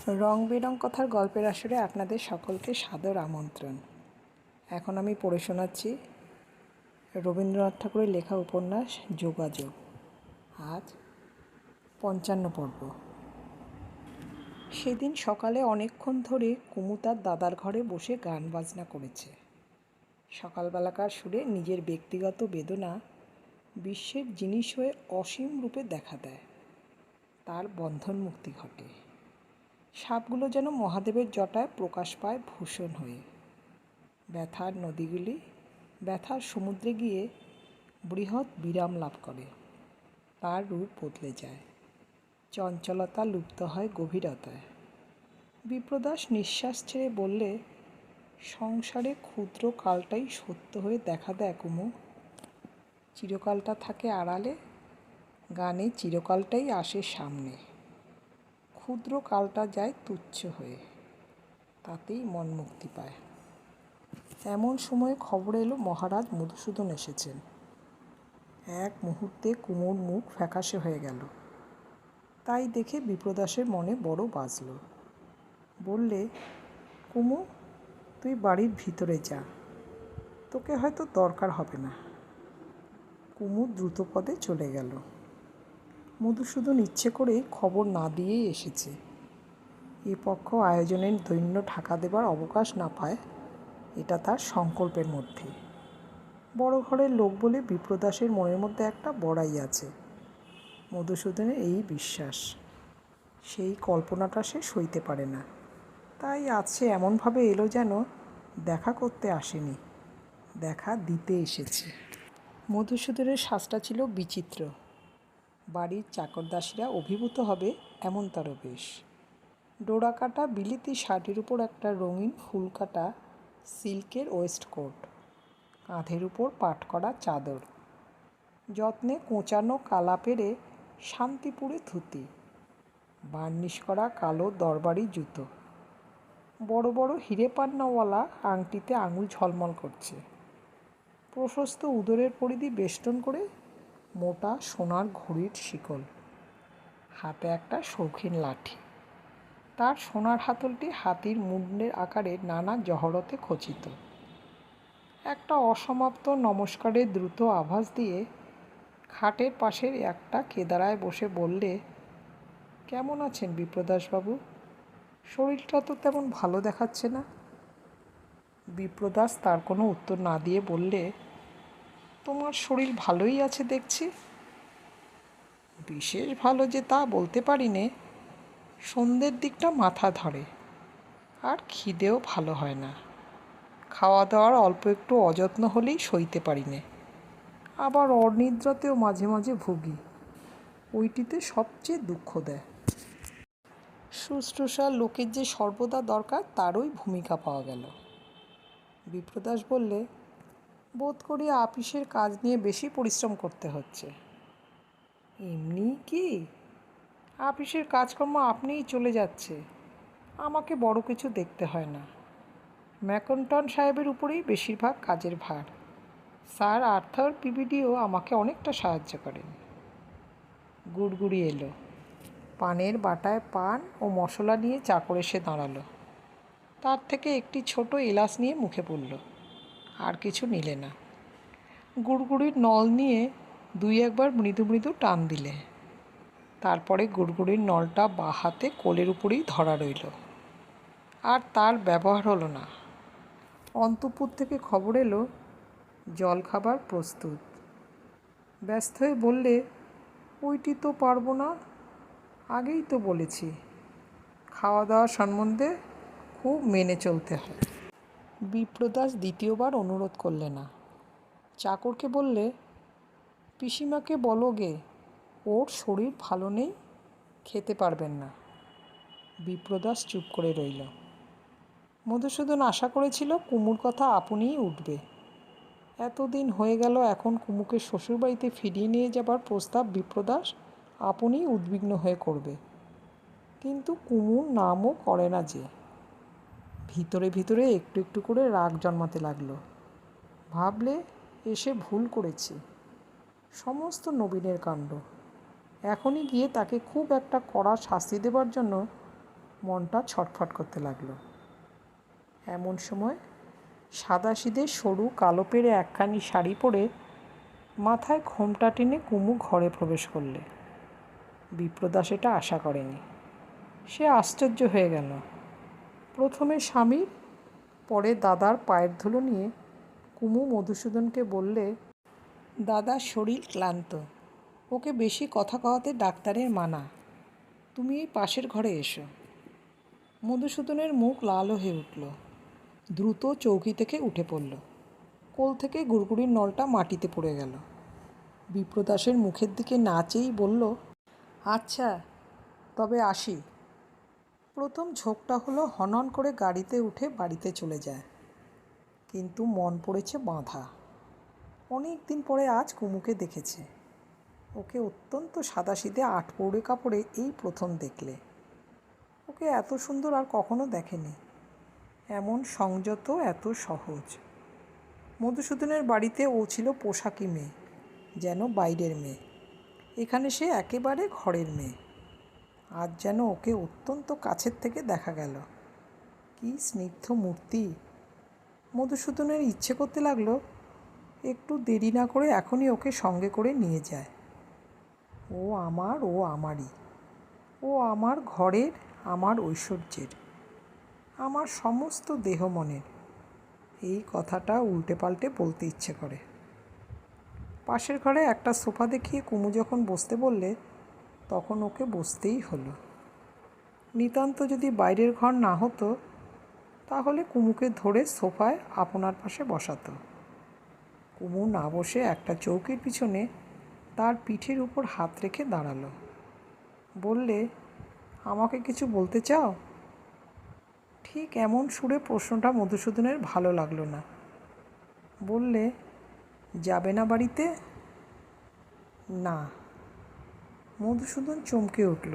রং বেরং কথার গল্পের আসরে আপনাদের সকলকে সাদর আমন্ত্রণ। এখন আমি পড়ে শোনাচ্ছি রবীন্দ্রনাথ ঠাকুরের লেখা উপন্যাস যোগাযোগ। আজ ৫৫ পর্ব। সেদিন সকালে অনেকক্ষণ ধরে কুমু তার দাদার ঘরে বসে গান বাজনা করেছে। সকালবেলাকার সুরে নিজের ব্যক্তিগত বেদনা বিশ্বের জিনিস হয়ে অসীম রূপে দেখা দেয়। তার বন্ধন মুক্তি ঘটে। সাপগুলো যেন মহাদেবের জটায় প্রকাশ পায় ভূষণ হয়ে। ব্যথার নদীগুলি ব্যথার সমুদ্রে গিয়ে বৃহৎ বিরাম লাভ করে। তার রূপ বদলে যায়, চঞ্চলতা লুপ্ত হয় গভীরতায়। বিপ্রদাস নিঃশ্বাস ছেড়ে বললে, সংসারে ক্ষুদ্র কালটাই সত্য হয়ে দেখা দেয় কুমু। চিরকালটা থাকে আড়ালে, গানে চিরকালটাই আসে সামনে। ক্ষুদ্র কালটা যায় তুচ্ছ হয়ে, তাতেই মন মুক্তি পায়। এমন সময় খবর এলো মহারাজ মধুসূদন এসেছেন। এক মুহূর্তে কুমুর মুখ ফ্যাকাশে হয়ে গেল। তাই দেখে বিপ্রদাসের মনে বড় বাজল। বললে, কুমু, তুই বাড়ির ভিতরে যা, তোকে হয়তো দরকার হবে না। কুমু দ্রুতপদে চলে গেল। মধুসূদন ইচ্ছে করেই খবর না দিয়েই এসেছে। এ পক্ষ আয়োজনের দৈন্য ঢাকা দেবার অবকাশ না পায়, এটা তার সংকল্পের মধ্যে। বড় ঘরের লোক বলে বিপ্রদাসের মনের মধ্যে একটা বড়াই আছে। মধুসূদনের এই বিশ্বাস, সেই কল্পনাটা সে সইতে পারে না। তাই আছে এমনভাবে এলো যেন দেখা করতে আসেনি, দেখা দিতে এসেছে। মধুসূদনের শ্বাসটা ছিল বিচিত্র। বাড়ির চাকরদাসীরা অভিভূত হবে এমনতর বেশ। ডোরা কাটা বিলিতি শার্টের উপর একটা রঙিন ফুল কাটা সিল্কের ওয়েস্টকোট, কাঁধের উপর পাট করা চাদর, যত্নে কোঁচানো কালা পেরে শান্তিপুরে ধুতি, বার্নিশ করা কালো দরবারি জুতো, বড় বড় হিরে পান্নাওয়ালা আংটিতে আঙুল ঝলমল করছে। প্রশস্ত উদরের পরিধি বেষ্টন করে মোটা সোনার ঘড়ির শিকল, হাতে একটা শৌখিন লাঠি। তার সোনার হাতলটি হাতির মুন্ডের আকারে নানা জহরতে খচিত। একটা অসমাপ্ত নমস্কারের দ্রুত আভাস দিয়ে খাটের পাশের একটা কেদারায় বসে বললে, কেমন আছেন বিপ্রদাসবাবু? শরীরটা তো তেমন ভালো দেখাচ্ছে না। বিপ্রদাস তার কোনো উত্তর না দিয়ে বললে, তোমার শরীর ভালোই আছে দেখছি। বিশেষ ভালো যে তা বলতে পারি নে। সন্ধ্যের দিকটা মাথা ধরে, আর খিদেও ভালো হয় না। খাওয়া দাওয়ার অল্প একটু অযত্ন হলেই সইতে পারি নে। আবার অনিদ্রাতেও মাঝে মাঝে ভুগি, ওইটিতে সবচেয়ে দুঃখ দেয়। শুশ্রূষার লোকের যে সর্বদা দরকার তারই ভূমিকা পাওয়া গেল। বিপ্রদাস বললে, বোধ করি আপিসের কাজ নিয়ে বেশি পরিশ্রম করতে হচ্ছে। এমনি কি, আপিসের কাজকর্ম আপনিই চলে যাচ্ছে, আমাকে বড় কিছু দেখতে হয় না। ম্যাকন্টন সাহেবের উপরেই বেশিরভাগ কাজের ভার। স্যার আর্থার পিবিডিও আমাকে অনেকটা সাহায্য করেন। গুড়গুড়ি এলো। পানের বাটায় পান ও মশলা নিয়ে চাকর এসে দাঁড়ালো। তার থেকে একটি ছোট এলাচ নিয়ে মুখে পুরল, আর কিছু নিলে না। গুড়গুড়ির নল নিয়ে দুই একবার মৃদু মৃদু টান দিলে। তারপরে গুড়গুড়ির নলটা বাঁ হাতে কোলের উপরেই ধরা রইল। আর তার ব্যবহার হলো না। অন্তঃপুর থেকে খবর এলো, জলখাবার প্রস্তুত। ব্যস্ত হয়ে বললে, ওইটি তো পারবো না, আগেই তো বলেছি, খাওয়া দাওয়া সম্বন্ধে খুব মেনে চলতে হয়। বিপ্রদাস দ্বিতীয়বার অনুরোধ করলে না। চাকরকে বললে, পিসিমাকে বলো গে, ওর শরীর ভালো নেই, খেতে পারবেন না। বিপ্রদাস চুপ করে রইল। মধুসূদন আশা করেছিল কুমুর কথা আপনিই উঠবে। এতদিন হয়ে গেল, এখন কুমুকে শ্বশুরবাড়িতে ফিরিয়ে নিয়ে যাবার প্রস্তাব বিপ্রদাস আপনিই উদ্বিগ্ন হয়ে করবে। কিন্তু কুমুর নামও করে না যে। ভিতরে ভিতরে একটু একটু করে রাগ জন্মাতে লাগলো। ভাবলে, এসে ভুল করেছি, সমস্ত নবীনের কাণ্ড। এখনই গিয়ে তাকে খুব একটা কড়া শাস্তি দেবার জন্য মনটা ছটফট করতে লাগলো। এমন সময় সাদাসিধে সরু কালো পেরে একখানি শাড়ি পরে মাথায় ঘোমটা টেনে কুমু ঘরে প্রবেশ করলে। বিপ্রদা সেটা আশা করেনি। সে আশ্চর্য হয়ে গেল। প্রথমে স্বামীর, পরে দাদার পায়ের ধুলো নিয়ে কুমু মধুসূদনকে বললে, দাদার শরীর ক্লান্ত, ওকে বেশি কথা কওয়াতে ডাক্তারের মানা, তুমি এই পাশের ঘরে এসো। মধুসূদনের মুখ লাল হয়ে উঠল। দ্রুত চৌকি থেকে উঠে পড়ল। কোল থেকে গুড়গুড়ির নলটা মাটিতে পড়ে গেল। বিপ্রদাসের মুখের দিকে না চেয়েই বলল, আচ্ছা তবে আসি। প্রথম ঝোঁকটা হলো হনন করে গাড়িতে উঠে বাড়িতে চলে যায়, কিন্তু মন পড়েছে বাঁধা। অনেক দিন পরে আজ কুমুকে দেখেছে। ওকে অত্যন্ত সাদাসিধে আটপৌড়ে কাপড়ে এই প্রথম দেখলে। ওকে এত সুন্দর আর কখনো দেখেনি, এমন সংযত, এত সহজ। মধুসূদনের বাড়িতে ও ছিল পোশাকি মেয়ে, যেন বাইরের মেয়ে। এখানে সে একেবারে ঘরের মেয়ে। আজ যেন ওকে অত্যন্ত কাছের থেকে দেখা গেল। কি স্নিগ্ধ মূর্তি! মধুসূদনের ইচ্ছে করতে লাগলো একটু দেরি না করে এখনই ওকে সঙ্গে করে নিয়ে যায়। ও আমার, ও আমারই, ও আমার ঘরের, আমার ঐশ্বর্যের, আমার সমস্ত দেহ মনের। এই কথাটা উল্টে পাল্টে বলতে ইচ্ছে করে। পাশের ঘরে একটা সোফা দেখিয়ে কুমু যখন বসতে বললে, তখন ওকে বসতেই হলো। নিতান্ত যদি বাইরের ঘর না হতো, তাহলে কুমুকে ধরে সোফায় আপনার পাশে বসাতো। কুমু না বসে একটা চৌকির পিছনে তার পিঠের উপর হাত রেখে দাঁড়ালো। বললে, আমাকে কিছু বলতে চাও? ঠিক এমন সুরে প্রশ্নটা মধুসূদনের ভালো লাগলো না। বললে, যাবে না বাড়িতে? না। মধুসূদন চমকে উঠল।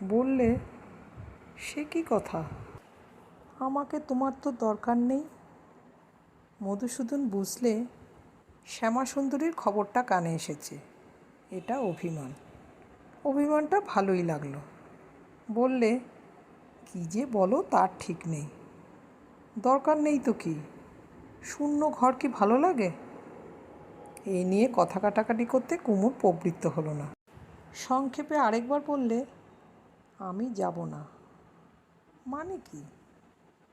বললে, সে কি কথা? আমাকে তোমার তো দরকার নেই। মধুসূদন বুঝলে শ্যামাসুন্দরীর খবরটা কানে এসেছে। এটা অভিমান। অভিমানটা ভালোই লাগলো। বললে, কি যে বলো তার ঠিক নেই। দরকার নেই তো কি, শূন্য ঘর কি ভালো লাগে? এই নিয়ে কথা কাটাকাটি করতে কুমুর প্রবৃত্ত হলো না। সংক্ষেপে আরেকবার বললে, আমি যাব না। মানে কি?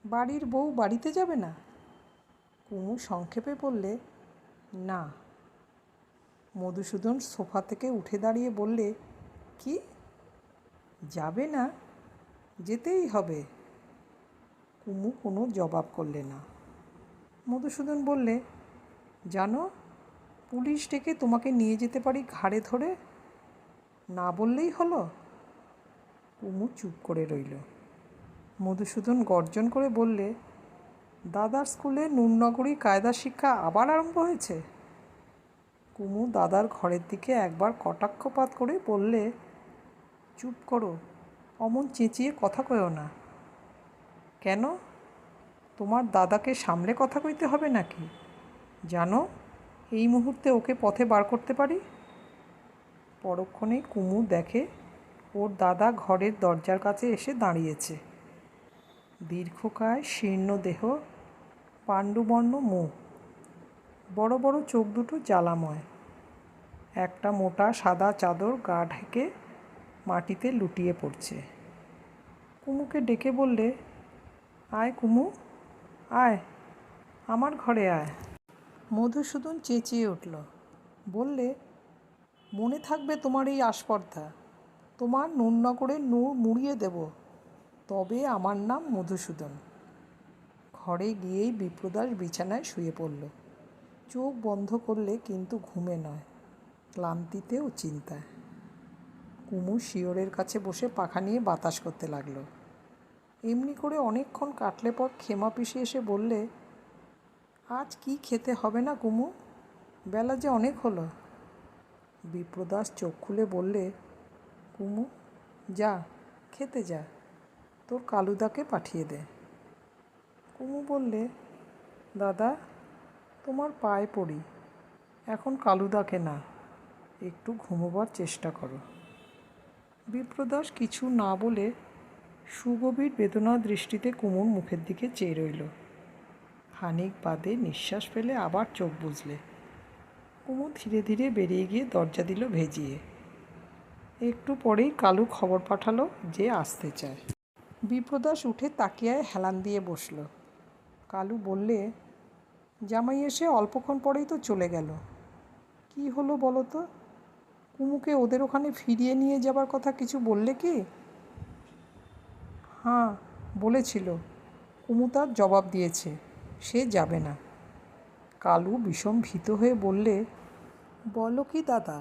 বাড়ির বউ বাড়িতে যাবে না? কুমু সংক্ষেপে বললে, না। মধুসূদন সোফা থেকে উঠে দাঁড়িয়ে বললে, কি, যাবে না? যেতেই হবে। কুমু কোনো জবাব করলে না। মধুসূদন বললে, জানো, পুলিশ ডেকে তোমাকে নিয়ে যেতে পারি ঘাড়ে ধরে, না বললেই হলো। কুমু চুপ করে রইল। মধুসূদন গর্জন করে বললে, দাদার স্কুলে নুননগরী কায়দা শিক্ষা আবার আরম্ভ হয়েছে? কুমু দাদার ঘরের দিকে একবার কটাক্ষপাত করে বললে, চুপ করো, অমন চেঁচিয়ে কথা কয়ো না। কেন, তোমার দাদাকে সামলে কথা কইতে হবে নাকি? জানো, এই মুহূর্তে ওকে পথে বার করতে পারি। পরক্ষণেই কুমু দেখে ওর দাদা ঘরের দরজার কাছে এসে দাঁড়িয়েছে। দীর্ঘকায় শীর্ণ দেহ, পাণ্ডুবর্ণ মুখ, বড় বড় চোখ দুটো জ্বালাময়। একটা মোটা সাদা চাদর গা ঢেকে মাটিতে লুটিয়ে পড়ছে। কুমুকে ডেকে বললে, আয় কুমু, আয়, আমার ঘরে আয়। মধুসূদন চেঁচিয়ে উঠল। বললে, মনে থাকবে তোমার এই আস্পর্ধা, তোমার নুননগরের নূর মুড়িয়ে দেব, তবে আমার নাম মধুসূদন। ঘরে গিয়েই বিপ্রদাস বিছানায় শুয়ে পড়ল। চোখ বন্ধ করলে, কিন্তু ঘুমে নয়, ক্লান্তিতে ও চিন্তায়। কুমু শিয়রের কাছে বসে পাখা নিয়ে বাতাস করতে লাগলো। এমনি করে অনেকক্ষণ কাটলে পর ক্ষেমা পিসি এসে বললে, আজ কি খেতে হবে না কুমু? বেলা যে অনেক হলো। বিপ্রদাস চোখ খুলে বললে, কুমু, যা, খেতে যা, তোর কালুদাকে পাঠিয়ে দে। কুমু বললে, দাদা, তোমার পায়ে পড়ি, এখন কালুদাকে না, একটু ঘুমোবার চেষ্টা করো। বিপ্রদাস কিছু না বলে সুগভীর বেদনা দৃষ্টিতে কুমুর মুখের দিকে চেয়ে রইল। খানিক বাদে নিঃশ্বাস ফেলে আবার চোখ বুজলে। কুমু ধীরে ধীরে বেরিয়ে গিয়ে দরজা দিল ভেজিয়ে। একটু পরেই কালু খবর পাঠালো যে আসতে চায়। বিপ্রদাস উঠে তাকিয়ায় হেলান দিয়ে বসল। কালু বললে, জামাই এসে অল্পক্ষণ পরেই তো চলে গেল। কি হলো বলো তো? কুমুকে ওদের ওখানে ফিরিয়ে নিয়ে যাবার কথা কিছু বললে কি? হ্যাঁ, বলেছিল। কুমু তার জবাব দিয়েছে, সে যাবে না। কালু বিষম ভীত হয়ে বললে, বলো কি দাদা,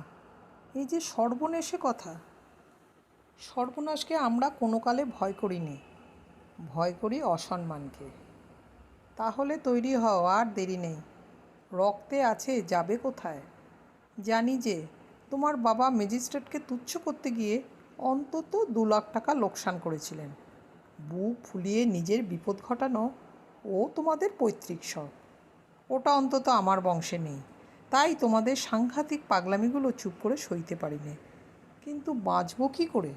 এই যে সর্বনেশে কথা। সর্বনাশকে আমরা কোনো কালে ভয় করিনি, ভয় করি অসম্মানকে। তাহলে তৈরি হও, আর দেরি নেই। রক্তে আছে, যাবে কোথায়? জানি যে তোমার বাবা ম্যাজিস্ট্রেটকে তুচ্ছ করতে গিয়ে অন্তত 2 লাখ টাকা লোকসান করেছিলেন। বুক ফুলিয়ে নিজের বিপদ ঘটানো ও তোমাদের পৈতৃক শখ। ওটা অন্তত আমার বংশে নেই, তাই তোমাদের সাংঘাতিক পাগলামিগুলো চুপ করে সইতে পারিনি। কিন্তু বাঁচব কী করে?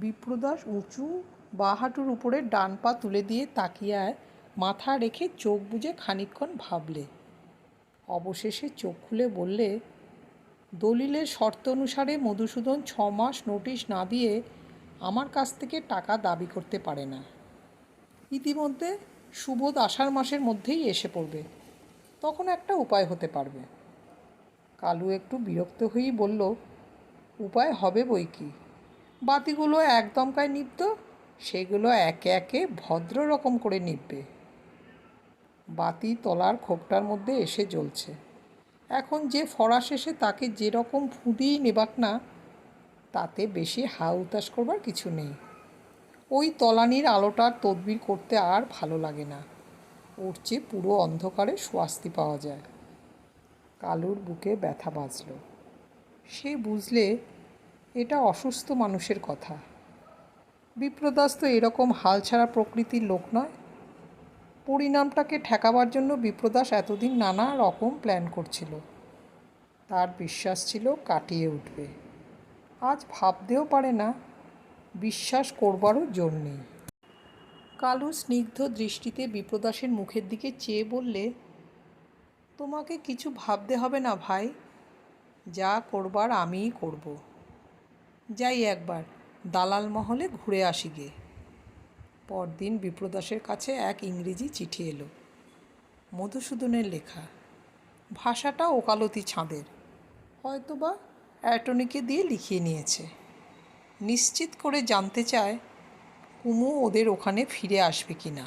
বিপ্রদাস উঁচু বাঁ হাঁটুর উপরে ডান পা তুলে দিয়ে তাকিয়ায় মাথা রেখে চোখ বুজে খানিকক্ষণ ভাবলে। অবশেষে চোখ খুলে বললে, দলিলের শর্ত অনুসারে মধুসূদন 6 মাস নোটিশ না দিয়ে আমার কাছ থেকে টাকা দাবি করতে পারে না। ইতিমধ্যে সুবোধ আষাঢ় মাসের মধ্যেই এসে পড়বে, তখন একটা উপায় হতে পারবে। কালু একটু বিরক্ত হয়েই বলল, উপায় হবে বই কি। বাতিগুলো একদমকায় নিভত, সেগুলো একে একে ভদ্র রকম করে নিভবে। বাতি তলার খোপটার মধ্যে এসে জ্বলছে। এখন যে ফরাস এসে তাকে যেরকম ফুঁদিয়েই নেবাক না, তাতে বেশি হা উতাস করবার কিছু নেই। ওই তলানির আলোটার তদবির করতে আর ভালো লাগে না, ওর চেয়ে পুরো অন্ধকারে স্বস্তি পাওয়া যায়। কালুর বুকে ব্যথা বাজল। সে বুঝলে এটা অসুস্থ মানুষের কথা। বিপ্রদাস তো এরকম হালছাড়া প্রকৃতির লোক নয়। পরিণামটাকে ঠেকাবার জন্য বিপ্রদাস এতদিন নানা রকম প্ল্যান করছিল। তার বিশ্বাস ছিল কাটিয়ে উঠবে। আজ ভাবতেও পারে না, বিশ্বাস করবারও জোর নেই। কালু স্নিগ্ধ দৃষ্টিতে বিপ্রদাসের মুখের দিকে চেয়ে বললে, তোমাকে কিছু ভাবতে হবে না ভাই, যা করবার আমিই করব। যাই একবার দালাল মহলে ঘুরে আসি গে। পরদিন বিপ্রদাসের কাছে এক ইংরেজি চিঠি এলো, মধুসূদনের লেখা। ভাষাটা ওকালতি ছাঁদের, হয়তোবা অ্যাটর্নিকে দিয়ে লিখিয়ে নিয়েছে। নিশ্চিত করে জানতে চায় কুমু ওদের ওখানে ফিরে আসবে কি না,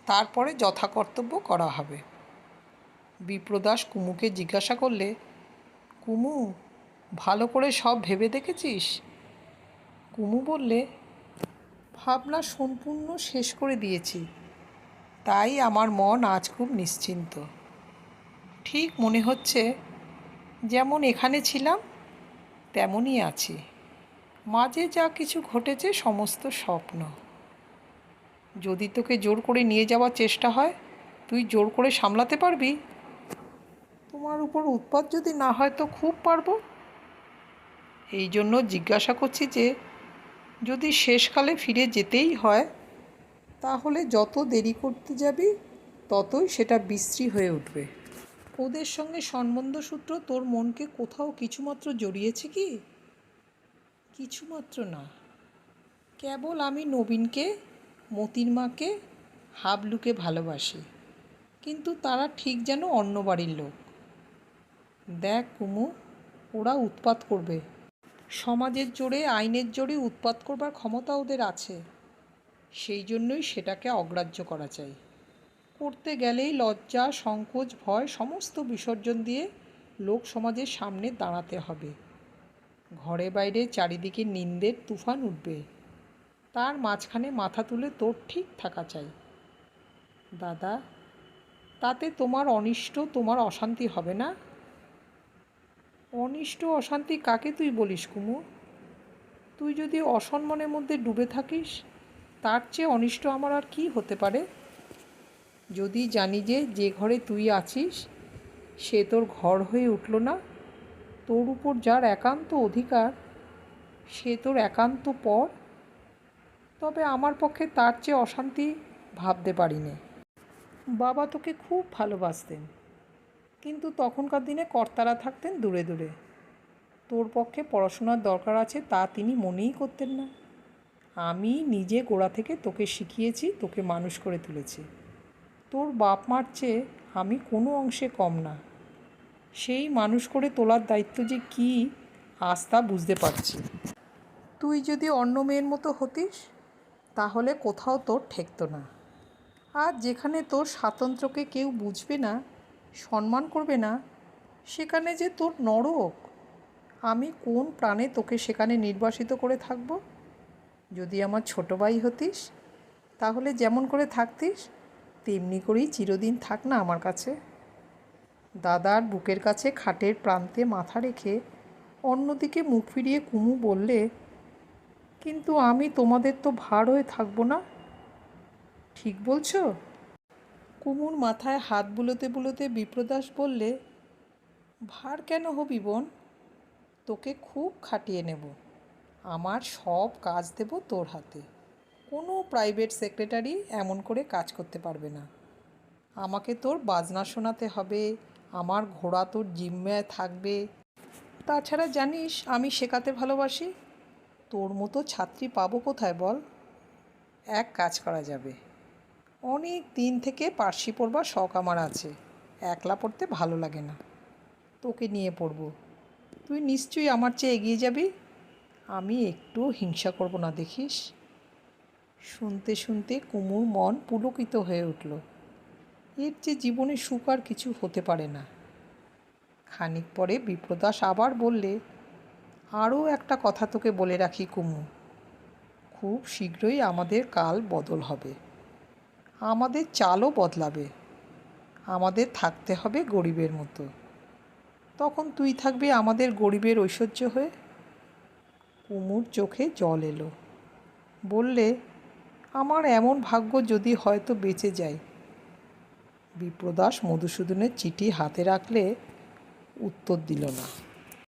তারপরে যথাকর্তব্য করা হবে। বিপ্রদাস কুমুকে জিজ্ঞাসা করলে, কুমু, ভালো করে সব ভেবে দেখেছিস? কুমু বললে, ভাবনা সম্পূর্ণ শেষ করে দিয়েছি, তাই আমার মন আজ খুব নিশ্চিন্ত। ঠিক মনে হচ্ছে যেমন এখানে ছিলাম তেমনই আছি। মাঝে যা কিছু ঘটেছে সমস্ত স্বপ্ন। যদি তোকে জোর করে নিয়ে যাওয়ার চেষ্টা হয়, তুই জোর করে সামলাতে পারবি? তোমার উপর উৎপাত যদি না হয় তো খুব পারবো। এই জন্য জিজ্ঞাসা করছি যে, যদি শেষকালে ফিরে যেতেই হয়, তাহলে যত দেরি করতে যাবি ততই সেটা বিশ্রী হয়ে উঠবে। ওদের সঙ্গে সম্বন্ধসূত্র তোর মনকে কোথাও কিছুমাত্র জড়িয়েছে কি? কিছুমাত্র না। কেবল আমি নবীনকে, মতির মাকে, হাবলুকে ভালোবাসি, কিন্তু তারা ঠিক যেন অন্য বাড়ির লোক। দেখ কুমু, ওরা উৎপাত করবে। সমাজের জোরে, আইনের জোরে উৎপাত করবার ক্ষমতা ওদের আছে। সেই জন্যই সেটাকে অগ্রাহ্য করা চাই। করতে গেলেই লজ্জা, সংকোচ, ভয় সমস্ত বিসর্জন দিয়ে লোক সমাজের সামনে দাঁড়াতে হবে। ঘরে বাইরে চারিদিকে নিন্দের তুফান উঠবে, তার মাঝখানে মাথা তুলে তোর ঠিক থাকা চাই। দাদা, তাতে তোমার অনিষ্ট, তোমার অশান্তি হবে না? অনিষ্ট অশান্তি কাকে তুই বলিস কুমু? তুই যদি অসম্মানের মধ্যে ডুবে থাকিস, তার চেয়ে অনিষ্ট আমার আর কি হতে পারে? যদি জানি যে যে ঘরে তুই আছিস সে তোর ঘর হয়ে উঠল না, তোর উপর যার একান্ত অধিকার সে তোর একান্ত পর, তবে আমার পক্ষে তার চেয়ে অশান্তি ভাবতে পারিনি। বাবা তোকে খুব ভালোবাসতেন, কিন্তু তখনকার দিনে কর্তারা থাকতেন দূরে দূরে। তোর পক্ষে পড়াশোনার দরকার আছে তা তিনি মনেই করতেন না। আমি নিজে গোড়া থেকে তোকে শিখিয়েছি, তোকে মানুষ করে তুলেছি। তোর বাপ মার চেয়ে আমি কোনো অংশে কম না। সেই মানুষ করে তোলার দায়িত্ব যে কী আজ তা বুঝতে পারছি। তুই যদি অন্য মেয়ের মতো হতিস তাহলে কোথাও তোর ঠেকতো না। আর যেখানে তোর স্বাতন্ত্র্যকে কেউ বুঝবে না, সম্মান করবে না, সেখানে যে তোর নরক। আমি কোন প্রাণে তোকে সেখানে নির্বাসিত করে থাকব? যদি আমার ছোটো ভাই হতিস তাহলে যেমন করে থাকতিস তেমনি করেই চিরদিন থাক না আমার কাছে। দাদার বুকের কাছে খাটের প্রান্তে মাথা রেখে অন্যদিকে মুখ ফিরিয়ে কুমু বললে, কিন্তু আমি তোমাদের তো ভার হয়ে থাকবো না, ঠিক বলছো? কুমুর মাথায় হাত বুলোতে বুলোতে বিপ্রদাস বললে, ভার কেন হবি বোন? তোকে খুব খাটিয়ে নেব। আমার সব কাজ দেব তোর হাতে। কোনো প্রাইভেট সেক্রেটারি এমন করে কাজ করতে পারবে না। আমাকে তোর বাজনা শোনাতে হবে, আমার ঘোড়া তোর জিম্মায় থাকবে। তাছাড়া জানিস আমি শেখাতে ভালোবাসি। তোর মতো ছাত্রী পাবো কোথায় বল? এক কাজ করা যাবে, অনেক দিন থেকে পার্সি পড়বার শখ আমার আছে। একলা পড়তে ভালো লাগে না, তোকে নিয়ে পড়ব। তুই নিশ্চয়ই আমার চেয়ে এগিয়ে যাবি। আমি একটু হিংসা করব না, দেখিস। শুনতে শুনতে কুমুর মন পুলকিত হয়ে উঠল। এর যে জীবনে সুখ আর কিছু হতে পারে না। খানিক পরে বিপ্রদাস আবার বললে, আরও একটা কথা তোকে বলে রাখি কুমু, খুব শীঘ্রই আমাদের কাল বদল হবে। আমাদের চালও বদলাবে। আমাদের থাকতে হবে গরিবের মতো। তখন তুই থাকবি আমাদের গরিবের ঐশ্বর্য হয়ে। কুমুর চোখে জল এলো। বললে, আমার এমন ভাগ্য যদি হয়তো বেঁচে যাই। বিপ্রদাস মধুসূদনের চিঠি হাতে রাখলে উত্তর দিল না।